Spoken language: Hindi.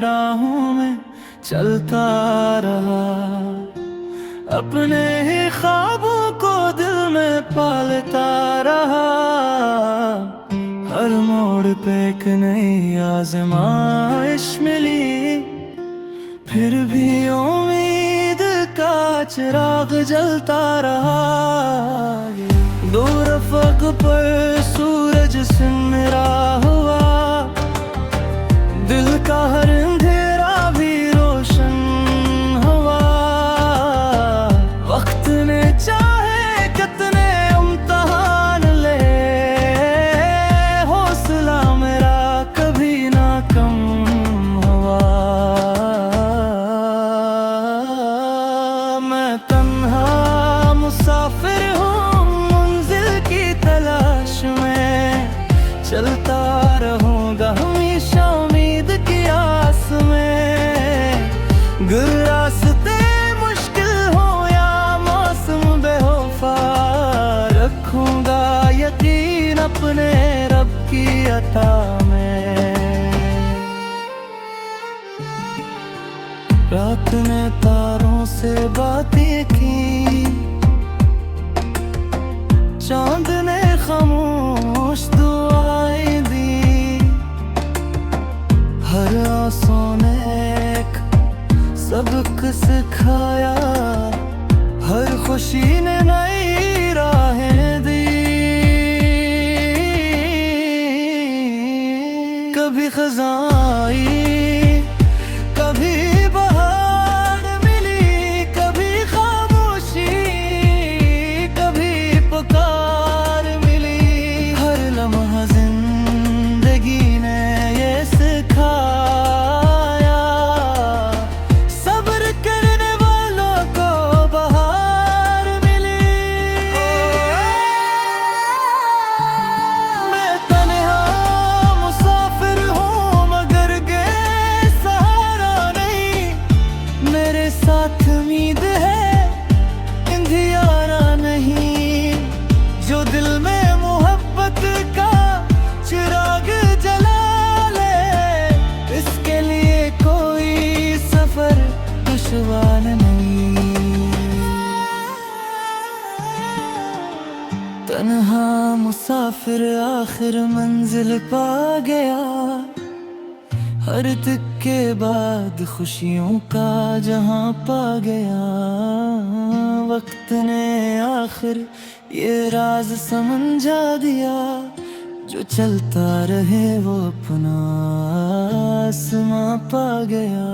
राहों में चलता रहा, अपने ही ख्वाबों को दिल में पालता रहा। हर मोड़ पे एक नई आज़माइश मिली, फिर भी उम्मीद का चिराग जलता रहा। दूर अफ़क़ पर सूरज सिमरा हुआ, दिल का हर अंधेरा भी रोशन हुआ। वक्त ने चाहे कितने इम्तिहान ले, हौसला मेरा कभी ना कम हुआ। मैं तन्हा मुसाफिर हूँ मंजिल की तलाश में, चलता रहूँगा हमेशा उम्मीद की आस में। गर रास्ते मुश्किल हो या मौसम बेवफा, रखूँगा यकीन अपने रब की अता में। रात ने तारों से बातें की, चांद ने खामोश दुआएं दी। हर आंसू ने एक सबक सिखाया, हर खुशी ने नई राहें दी। कभी खज़ां आई, कभी बहार मिली, कभी खामोशी, कभी पुकार मिली। हर लम्हा जिंदगी ने ये सिखाया, सब्र करने वालों को बहार मिली। मैं तन्हा मुसाफिर हूँ मगर बेसहारा नहीं, मेरे साथ उम्मीद है अंधियारा नहीं। जो दिल में मोहब्बत का चिराग जला ले, इसके लिए कोई सफर दुश्वार नहीं। तन्हा मुसाफिर आखिर मंजिल पा गया, हर तक के बाद खुशियों का जहां पा गया। वक्त ने आखिर ये राज समझा दिया, जो चलता रहे वो अपना आसमां पा गया।